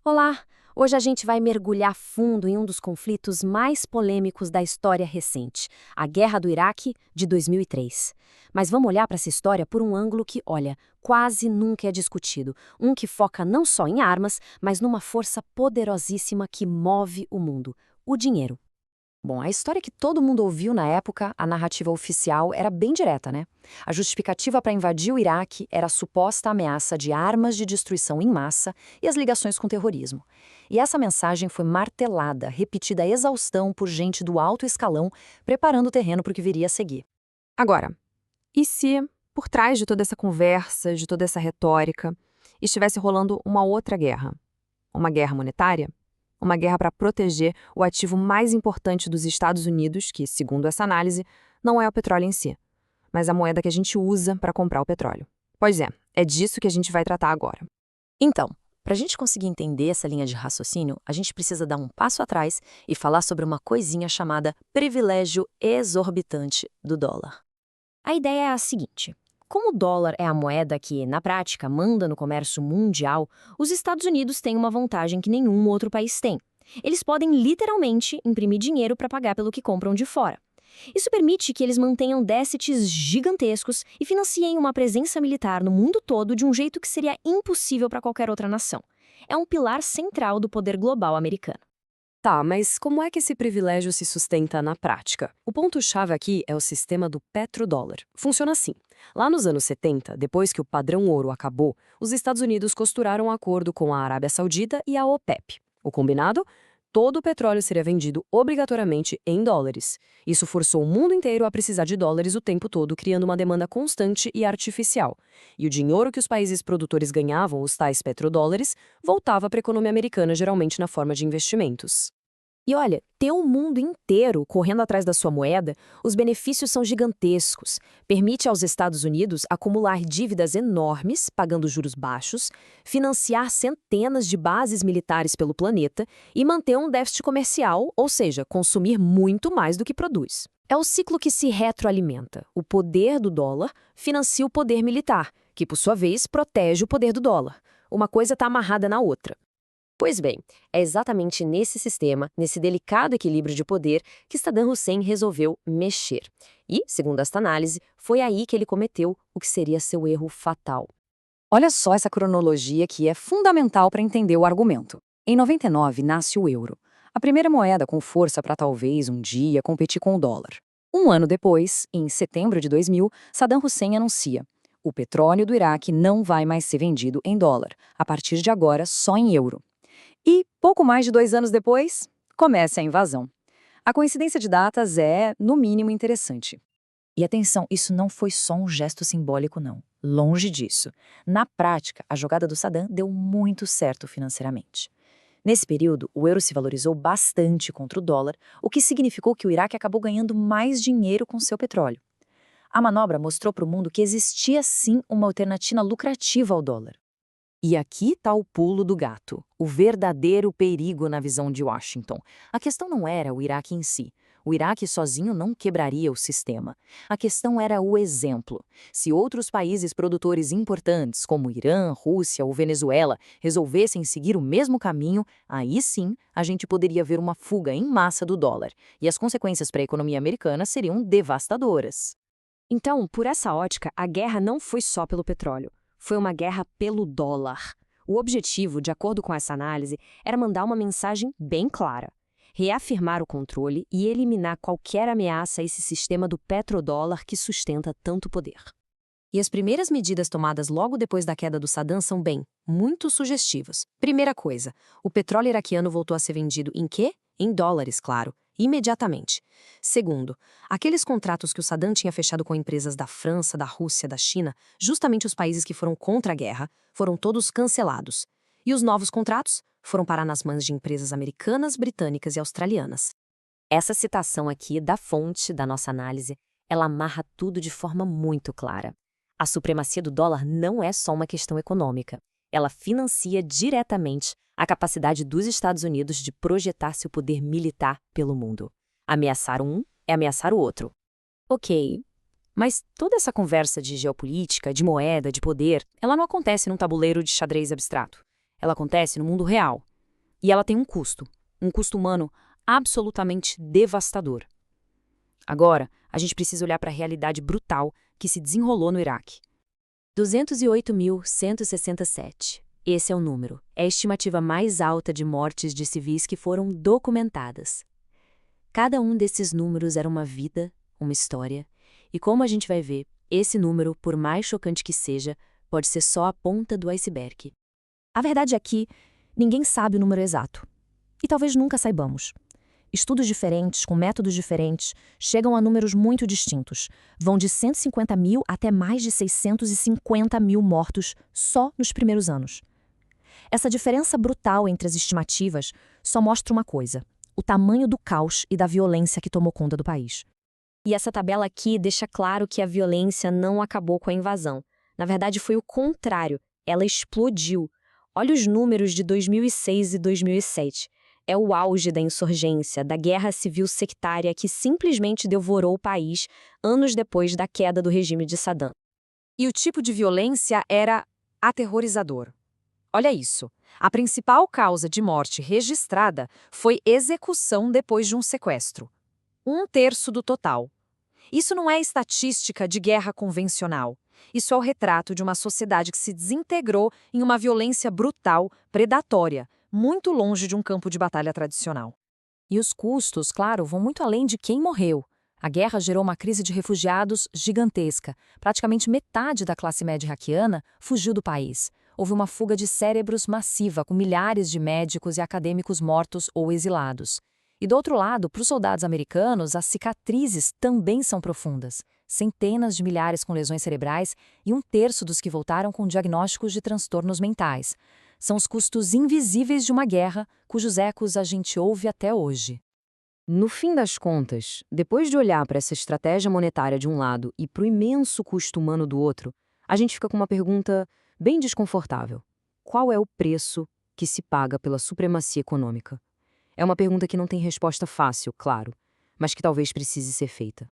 Olá! Hoje a gente vai mergulhar fundo em um dos conflitos mais polêmicos da história recente, a Guerra do Iraque de 2003. Mas vamos olhar para essa história por um ângulo que, olha, quase nunca é discutido. Um que foca não só em armas, mas numa força poderosíssima que move o mundo: o dinheiro. Bom, a história que todo mundo ouviu na época, a narrativa oficial, era bem direta, né? A justificativa para invadir o Iraque era a suposta ameaça de armas de destruição em massa e as ligações com o terrorismo. E essa mensagem foi martelada, repetida à exaustão por gente do alto escalão, preparando o terreno para o que viria a seguir. Agora, e se, por trás de toda essa conversa, de toda essa retórica, estivesse rolando uma outra guerra? Uma guerra monetária? Uma guerra para proteger o ativo mais importante dos Estados Unidos, que, segundo essa análise, não é o petróleo em si, mas a moeda que a gente usa para comprar o petróleo. Pois é disso que a gente vai tratar agora. Então, para a gente conseguir entender essa linha de raciocínio, a gente precisa dar um passo atrás e falar sobre uma coisinha chamada privilégio exorbitante do dólar. A ideia é a seguinte: como o dólar é a moeda que, na prática, manda no comércio mundial, os Estados Unidos têm uma vantagem que nenhum outro país tem. Eles podem literalmente imprimir dinheiro para pagar pelo que compram de fora. Isso permite que eles mantenham déficits gigantescos e financiem uma presença militar no mundo todo de um jeito que seria impossível para qualquer outra nação. É um pilar central do poder global americano. Tá, mas como é que esse privilégio se sustenta na prática? O ponto-chave aqui é o sistema do petrodólar. Funciona assim. Lá nos anos 70, depois que o padrão ouro acabou, os Estados Unidos costuraram um acordo com a Arábia Saudita e a OPEP. O combinado? Todo o petróleo seria vendido obrigatoriamente em dólares. Isso forçou o mundo inteiro a precisar de dólares o tempo todo, criando uma demanda constante e artificial. E o dinheiro que os países produtores ganhavam, os tais petrodólares, voltava para a economia americana, geralmente na forma de investimentos. E olha, ter o mundo inteiro correndo atrás da sua moeda, os benefícios são gigantescos. Permite aos Estados Unidos acumular dívidas enormes, pagando juros baixos, financiar centenas de bases militares pelo planeta e manter um déficit comercial, ou seja, consumir muito mais do que produz. É o ciclo que se retroalimenta. O poder do dólar financia o poder militar, que, por sua vez, protege o poder do dólar. Uma coisa está amarrada na outra. Pois bem, é exatamente nesse sistema, nesse delicado equilíbrio de poder, que Saddam Hussein resolveu mexer. E, segundo esta análise, foi aí que ele cometeu o que seria seu erro fatal. Olha só essa cronologia que é fundamental para entender o argumento. Em 99 nasce o euro, a primeira moeda com força para talvez um dia competir com o dólar. Um ano depois, em setembro de 2000, Saddam Hussein anuncia: o petróleo do Iraque não vai mais ser vendido em dólar, a partir de agora só em euro. E, pouco mais de 2 anos depois, começa a invasão. A coincidência de datas é, no mínimo, interessante. E atenção, isso não foi só um gesto simbólico, não. Longe disso. Na prática, a jogada do Saddam deu muito certo financeiramente. Nesse período, o euro se valorizou bastante contra o dólar, o que significou que o Iraque acabou ganhando mais dinheiro com seu petróleo. A manobra mostrou para o mundo que existia sim uma alternativa lucrativa ao dólar. E aqui está o pulo do gato, o verdadeiro perigo na visão de Washington. A questão não era o Iraque em si. O Iraque sozinho não quebraria o sistema. A questão era o exemplo. Se outros países produtores importantes, como Irã, Rússia ou Venezuela, resolvessem seguir o mesmo caminho, aí sim a gente poderia ver uma fuga em massa do dólar. E as consequências para a economia americana seriam devastadoras. Então, por essa ótica, a guerra não foi só pelo petróleo. Foi uma guerra pelo dólar. O objetivo, de acordo com essa análise, era mandar uma mensagem bem clara: reafirmar o controle e eliminar qualquer ameaça a esse sistema do petrodólar que sustenta tanto poder. E as primeiras medidas tomadas logo depois da queda do Saddam são muito sugestivas. Primeira coisa, o petróleo iraquiano voltou a ser vendido em quê? Em dólares, claro. Imediatamente. Segundo, aqueles contratos que o Saddam tinha fechado com empresas da França, da Rússia, da China, justamente os países que foram contra a guerra, foram todos cancelados. E os novos contratos foram parar nas mãos de empresas americanas, britânicas e australianas. Essa citação aqui da fonte da nossa análise, ela amarra tudo de forma muito clara. A supremacia do dólar não é só uma questão econômica. Ela financia diretamente a capacidade dos Estados Unidos de projetar seu poder militar pelo mundo. Ameaçar um é ameaçar o outro. Ok, mas toda essa conversa de geopolítica, de moeda, de poder, ela não acontece num tabuleiro de xadrez abstrato. Ela acontece no mundo real. E ela tem um custo humano absolutamente devastador. Agora, a gente precisa olhar para a realidade brutal que se desenrolou no Iraque. 208.167. Esse é o número. É a estimativa mais alta de mortes de civis que foram documentadas. Cada um desses números era uma vida, uma história, e como a gente vai ver, esse número, por mais chocante que seja, pode ser só a ponta do iceberg. A verdade é que ninguém sabe o número exato. E talvez nunca saibamos. Estudos diferentes, com métodos diferentes, chegam a números muito distintos. Vão de 150 mil até mais de 650 mil mortos só nos primeiros anos. Essa diferença brutal entre as estimativas só mostra uma coisa: o tamanho do caos e da violência que tomou conta do país. E essa tabela aqui deixa claro que a violência não acabou com a invasão. Na verdade, foi o contrário. Ela explodiu. Olha os números de 2006 e 2007. É o auge da insurgência, da guerra civil sectária que simplesmente devorou o país anos depois da queda do regime de Saddam. E o tipo de violência era aterrorizador. Olha isso. A principal causa de morte registrada foi execução depois de um sequestro. 1/3 do total. Isso não é estatística de guerra convencional. Isso é o retrato de uma sociedade que se desintegrou em uma violência brutal, predatória, muito longe de um campo de batalha tradicional. E os custos, claro, vão muito além de quem morreu. A guerra gerou uma crise de refugiados gigantesca. Praticamente metade da classe média iraquiana fugiu do país. Houve uma fuga de cérebros massiva, com milhares de médicos e acadêmicos mortos ou exilados. E do outro lado, para os soldados americanos, as cicatrizes também são profundas. Centenas de milhares com lesões cerebrais e 1/3 dos que voltaram com diagnósticos de transtornos mentais. São os custos invisíveis de uma guerra, cujos ecos a gente ouve até hoje. No fim das contas, depois de olhar para essa estratégia monetária de um lado e para o imenso custo humano do outro, a gente fica com uma pergunta bem desconfortável. Qual é o preço que se paga pela supremacia econômica? É uma pergunta que não tem resposta fácil, claro, mas que talvez precise ser feita.